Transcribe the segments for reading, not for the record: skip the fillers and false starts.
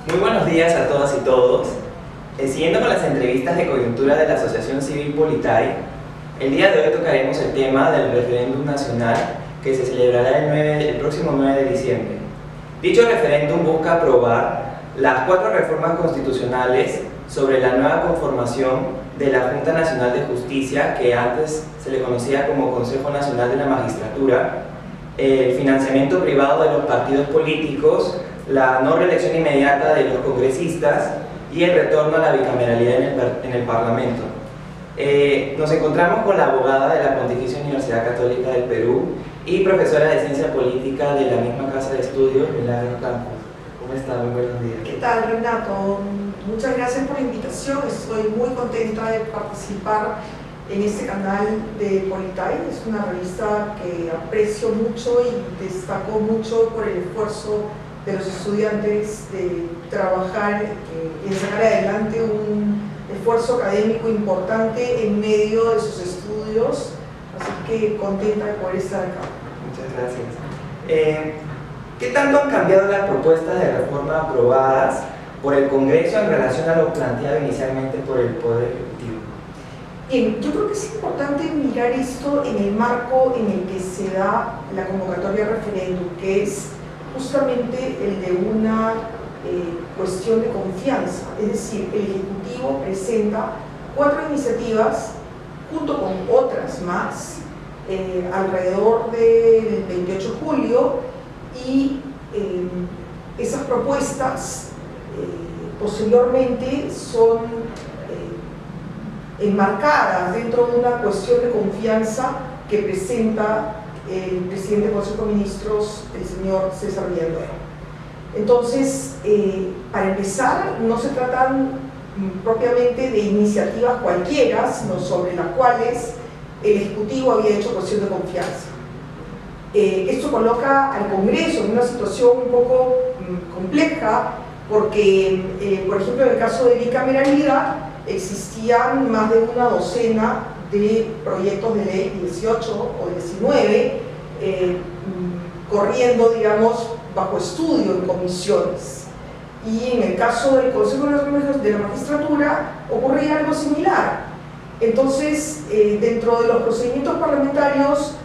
Muy buenos días a todas y todos. Siguiendo con las entrevistas de coyuntura de la Asociación Civil Politay, el día de hoy tocaremos el tema del referéndum nacional que se celebrará el próximo 9 de diciembre. Dicho referéndum busca aprobar las 4 reformas constitucionales sobre la nueva conformación de la Junta Nacional de Justicia, que antes se le conocía como Consejo Nacional de la Magistratura, el financiamiento privado de los partidos políticos, la no reelección inmediata de los congresistas y el retorno a la bicameralidad en el Parlamento. Nos encontramos con la abogada de la Pontificia Universidad Católica del Perú y profesora de Ciencia Política de la misma casa de estudios, Milagro Campos. ¿Cómo está? Muy buenos días. ¿Qué tal, Renato? Muchas gracias por la invitación. Estoy muy contenta de participar en este canal de Politay. Es una revista que aprecio mucho y destaco mucho por el esfuerzo de los estudiantes de trabajar y de sacar adelante un esfuerzo académico importante en medio de sus estudios, así que contenta de poder estar acá. Muchas gracias. ¿Qué tanto han cambiado las propuestas de reforma aprobadas por el Congreso en relación a lo planteado inicialmente por el Poder Ejecutivo? Bien, yo creo que es importante mirar esto en el marco en el que se da la convocatoria de referéndum, que es justamente el de una cuestión de confianza. Es decir, el Ejecutivo presenta 4 iniciativas junto con otras más alrededor del 28 de julio y esas propuestas posteriormente son enmarcadas dentro de una cuestión de confianza que presenta el presidente del Consejo de Ministros, el señor César Villanueva. Entonces, para empezar, no se tratan propiamente de iniciativas cualquiera, sino sobre las cuales el Ejecutivo había hecho cuestión de confianza. Esto coloca al Congreso en una situación un poco compleja, porque, por ejemplo, en el caso de bicameralidad, existían más de una docena de proyectos de ley, 18 o 19, corriendo, digamos, bajo estudio en comisiones. Y en el caso del Consejo de la Magistratura ocurría algo similar. Entonces, dentro de los procedimientos parlamentarios,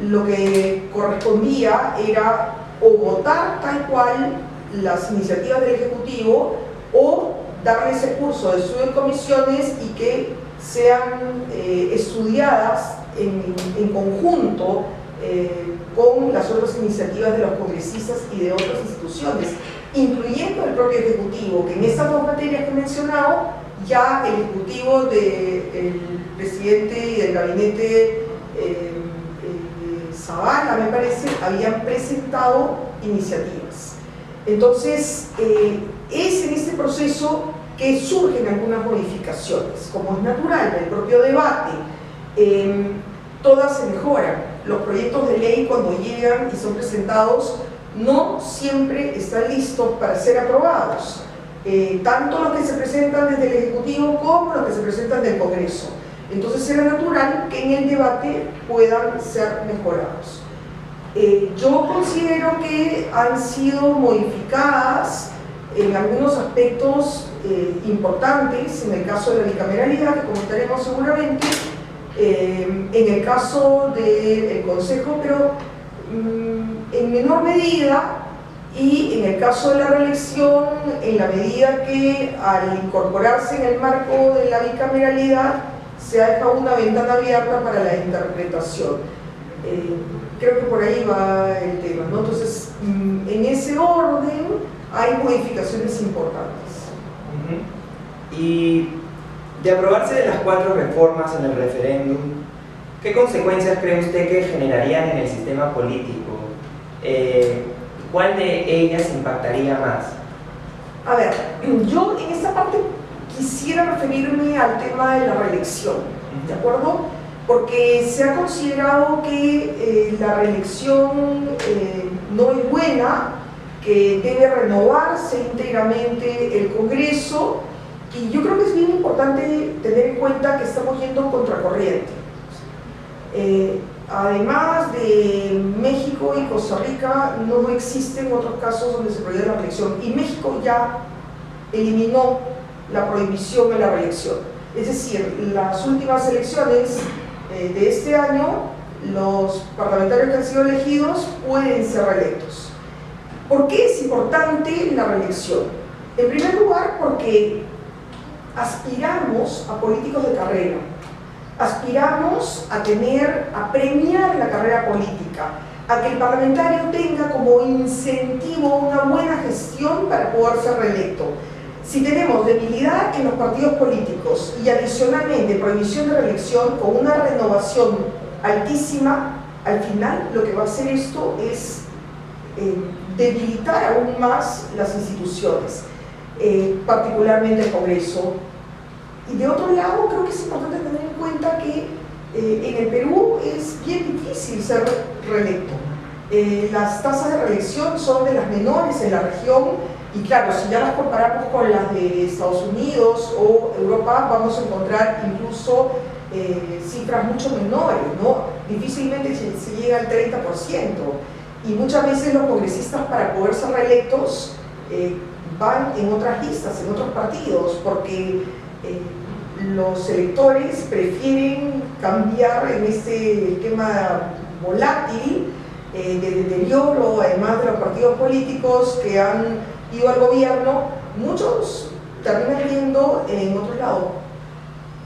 lo que correspondía era o votar tal cual las iniciativas del Ejecutivo o darle ese curso de estudio en comisiones y que sean estudiadas en conjunto con las otras iniciativas de los congresistas y de otras instituciones, incluyendo el propio Ejecutivo, que en estas 2 materias que he mencionado, ya el Ejecutivo del presidente y del gabinete Zavala, me parece, habían presentado iniciativas. Entonces, es en este proceso que surgen algunas modificaciones, como es natural, del propio debate. Todas se mejoran. Los proyectos de ley, cuando llegan y son presentados, no siempre están listos para ser aprobados, tanto los que se presentan desde el Ejecutivo como los que se presentan del Congreso. Entonces era natural que en el debate puedan ser mejorados. Yo considero que han sido modificadas en algunos aspectos importantes, en el caso de la bicameralidad, que comentaremos seguramente, en el caso del Consejo, pero en menor medida, y en el caso de la reelección, en la medida que al incorporarse en el marco de la bicameralidad se ha dejado una ventana abierta para la interpretación. Creo que por ahí va el tema, ¿no? Entonces, en ese orden hay modificaciones importantes. Y de aprobarse de las 4 reformas en el referéndum, ¿qué consecuencias cree usted que generarían en el sistema político? ¿Cuál de ellas impactaría más? A ver, yo en esta parte quisiera referirme al tema de la reelección, ¿de acuerdo? Porque se ha considerado que la reelección no es buena, que debe renovarse íntegramente el Congreso, y yo creo que es bien importante tener en cuenta que estamos yendo contracorriente. además de México y Costa Rica, no existen otros casos donde se prohíbe la reelección. Y México ya eliminó la prohibición de la reelección. Es decir, las últimas elecciones de este año, los parlamentarios que han sido elegidos pueden ser reelectos. ¿Por qué es importante la reelección? En primer lugar, porque aspiramos a políticos de carrera, aspiramos a premiar la carrera política, a que el parlamentario tenga como incentivo una buena gestión para poder ser reelecto. Si tenemos debilidad en los partidos políticos y adicionalmente prohibición de reelección con una renovación altísima, al final lo que va a hacer esto es debilitar aún más las instituciones, particularmente el Congreso. Y de otro lado, creo que es importante tener en cuenta que en el Perú es bien difícil ser reelecto. Las tasas de reelección son de las menores en la región y claro, si ya las comparamos con las de Estados Unidos o Europa, vamos a encontrar incluso cifras mucho menores, ¿no? Difícilmente se llega al 30%. Y muchas veces los congresistas para poder ser reelectos van en otras listas, en otros partidos, porque los electores prefieren cambiar en este esquema volátil de deterioro, además de los partidos políticos que han ido al gobierno, muchos terminan yendo en otro lado.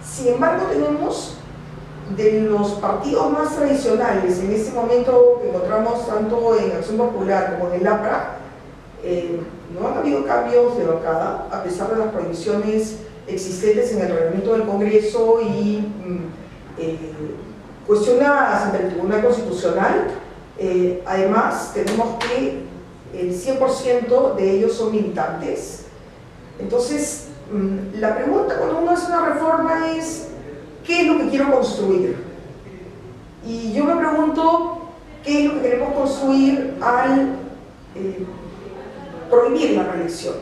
Sin embargo, tenemos de los partidos más tradicionales, en este momento que encontramos tanto en Acción Popular como en el APRA, no han habido cambios de bancada, a pesar de las prohibiciones existentes en el reglamento del Congreso y cuestionadas ante el Tribunal Constitucional. Además, tenemos que el 100% de ellos son militantes. Entonces, la pregunta cuando uno hace una reforma es ¿qué es lo que quiero construir? Y yo me pregunto ¿qué es lo que queremos construir al prohibir la reelección?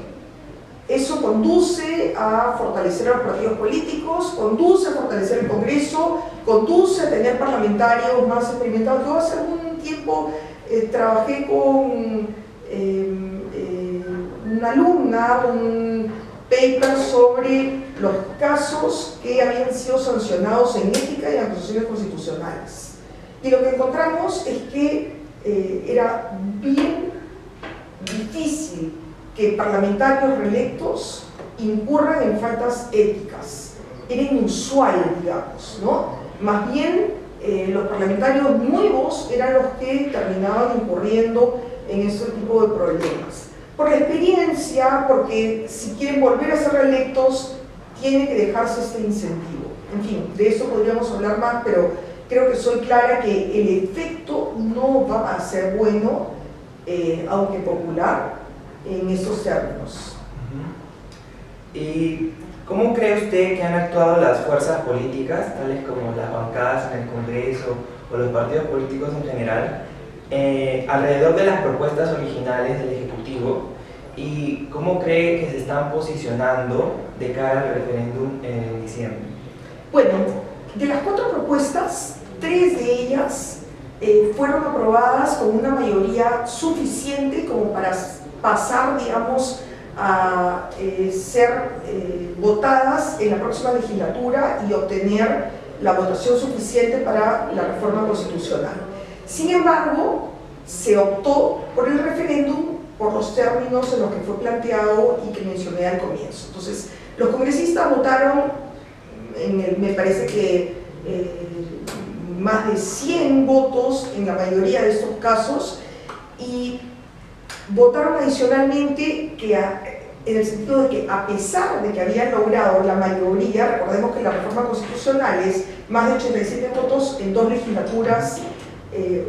Eso conduce a fortalecer a los partidos políticos, conduce a fortalecer el Congreso, conduce a tener parlamentarios más experimentados. Yo hace algún tiempo trabajé con una alumna, un paper sobre los casos que habían sido sancionados en ética y en acusaciones constitucionales. Y lo que encontramos es que era bien difícil que parlamentarios reelectos incurran en faltas éticas. Era inusual, digamos, ¿no? Más bien, los parlamentarios nuevos eran los que terminaban incurriendo en este tipo de problemas. Por la experiencia, porque si quieren volver a ser reelectos, tiene que dejarse este incentivo. En fin, de eso podríamos hablar más, pero creo que soy clara que el efecto no va a ser bueno, aunque popular, en estos términos. ¿Y cómo cree usted que han actuado las fuerzas políticas, tales como las bancadas en el Congreso o los partidos políticos en general, alrededor de las propuestas originales del Ejecutivo? ¿Y cómo cree que se están posicionando de cara al referéndum en diciembre? Bueno, de las 4 propuestas, 3 de ellas fueron aprobadas con una mayoría suficiente como para pasar, digamos, a ser votadas en la próxima legislatura y obtener la votación suficiente para la reforma constitucional. Sin embargo, se optó por el referéndum por los términos en los que fue planteado y que mencioné al comienzo. Entonces, los congresistas votaron, me parece que más de 100 votos en la mayoría de estos casos, y votaron adicionalmente que en el sentido de que a pesar de que habían logrado la mayoría, recordemos que la reforma constitucional es más de 87 votos en 2 legislaturas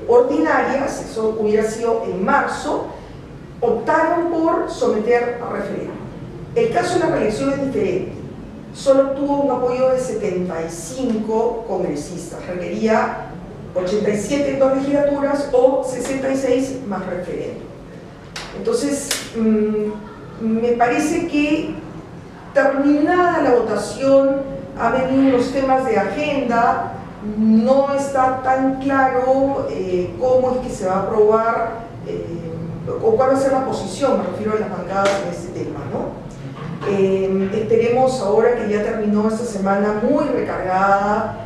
ordinarias, eso hubiera sido en marzo, optaron por someter a referéndum. El caso de la reelección es diferente, solo tuvo un apoyo de 75 congresistas, requería 87 en 2 legislaturas o 66 más referéndum. Entonces, me parece que terminada la votación, ha venido unos temas de agenda no está tan claro cómo es que se va a aprobar o cuál va a ser la posición, me refiero a las bancadas en este tema, ¿no? Esperemos ahora que ya terminó esta semana muy recargada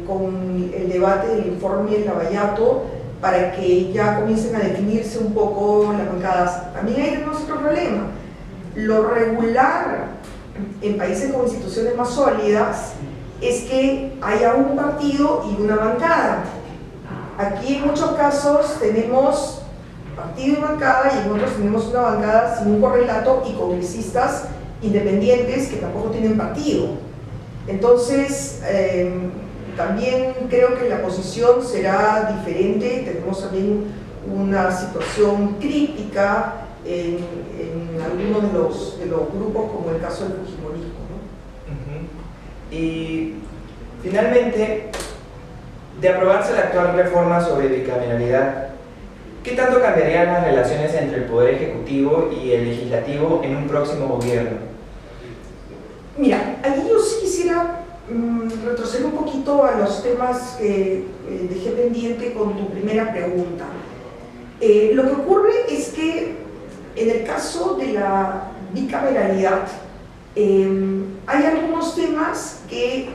con el debate del informe Lavallato, para que ya comiencen a definirse un poco las bancadas. También hay tenemos otro problema. Lo regular en países con instituciones más sólidas es que haya un partido y una bancada. Aquí en muchos casos tenemos partido y bancada, y en otros tenemos una bancada sin un correlato y congresistas independientes que tampoco tienen partido. Entonces, también creo que la posición será diferente. Tenemos también una situación crítica en algunos de los grupos, como el caso del fujimorismo, ¿no? Y finalmente, de aprobarse la actual reforma sobre bicameralidad, ¿qué tanto cambiarían las relaciones entre el Poder Ejecutivo y el Legislativo en un próximo gobierno? Mira, allí yo sí quisiera retroceder un poquito a los temas que dejé pendiente con tu primera pregunta. Lo que ocurre es que en el caso de la bicameralidad hay algunos temas que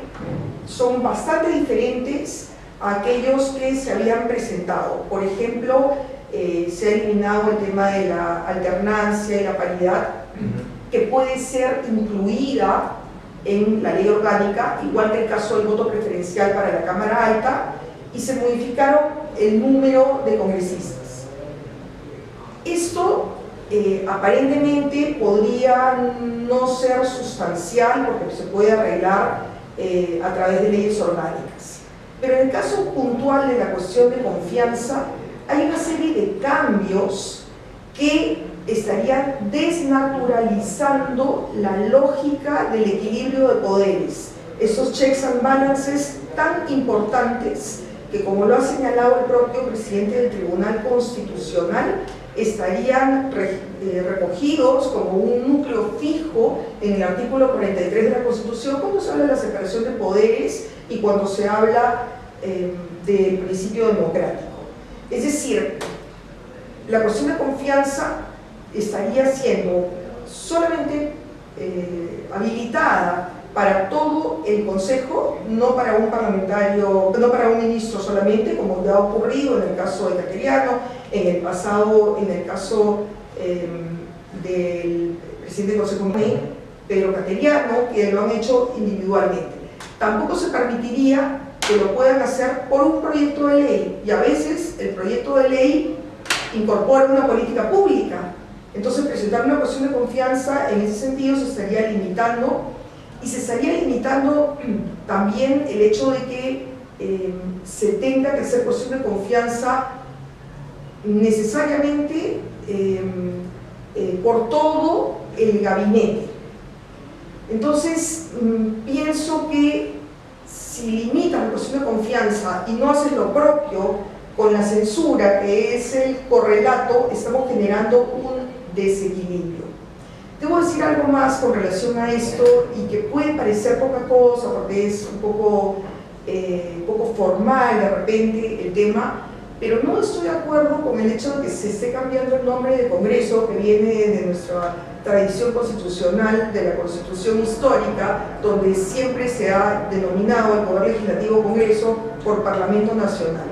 son bastante diferentes a aquellos que se habían presentado. Por ejemplo, se ha eliminado el tema de la alternancia y la paridad, que puede ser incluida en la ley orgánica, igual que el caso del voto preferencial para la Cámara Alta, y se modificaron el número de congresistas. Esto aparentemente podría no ser sustancial porque se puede arreglar a través de leyes orgánicas. Pero en el caso puntual de la cuestión de confianza, hay una serie de cambios que estarían desnaturalizando la lógica del equilibrio de poderes, esos checks and balances tan importantes que, como lo ha señalado el propio presidente del Tribunal Constitucional, estarían recogidos como un núcleo fijo en el artículo 43 de la Constitución cuando se habla de la separación de poderes y cuando se habla del principio democrático. Es decir, la cuestión de confianza estaría siendo solamente habilitada para todo el Consejo, no para un parlamentario, no para un ministro solamente, como ya ha ocurrido en el caso de Cateriano, en el pasado, en el caso del presidente del Consejo Pedro Cateriano, que lo han hecho individualmente. Tampoco se permitiría que lo puedan hacer por un proyecto de ley, y a veces el proyecto de ley incorpora una política pública. Entonces, presentar una cuestión de confianza en ese sentido se estaría limitando, y se estaría limitando también el hecho de que se tenga que hacer cuestión de confianza necesariamente por todo el gabinete. Entonces, pienso que si limitas la cuestión de confianza y no haces lo propio con la censura, que es el correlato, estamos generando un desequilibrio. Debo decir algo más con relación a esto, y que puede parecer poca cosa porque es un poco formal de repente el tema, pero no estoy de acuerdo con el hecho de que se esté cambiando el nombre de Congreso, que viene de nuestra tradición constitucional, de la Constitución histórica, donde siempre se ha denominado el Poder Legislativo Congreso por Parlamento Nacional.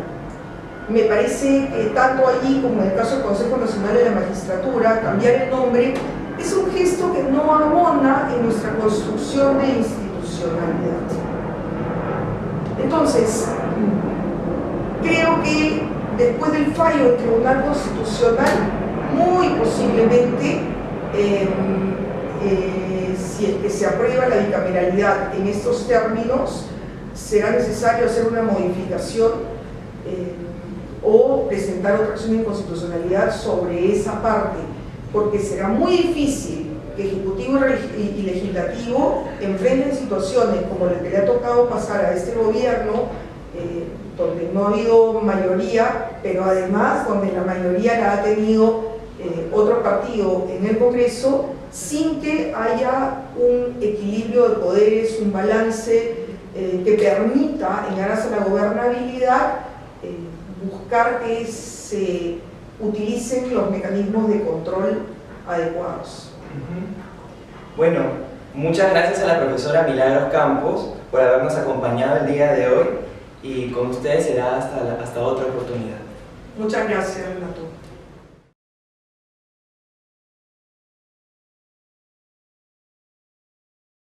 Me parece que tanto allí como en el caso del Consejo Nacional de la Magistratura, cambiar el nombre es un gesto que no abona en nuestra construcción de institucionalidad. Entonces, creo que después del fallo del Tribunal Constitucional, muy posiblemente, si es que se aprueba la bicameralidad en estos términos, será necesario hacer una modificación o presentar otra acción de inconstitucionalidad sobre esa parte, porque será muy difícil que Ejecutivo y Legislativo enfrenten situaciones como la que le ha tocado pasar a este gobierno, donde no ha habido mayoría, pero además donde la mayoría la ha tenido otro partido en el Congreso, sin que haya un equilibrio de poderes, un balance que permita, en aras a la gobernabilidad, buscar que se utilicen los mecanismos de control adecuados. Bueno, muchas gracias a la profesora Milagros Campos por habernos acompañado el día de hoy, y con ustedes será hasta otra oportunidad. Muchas gracias, Renato.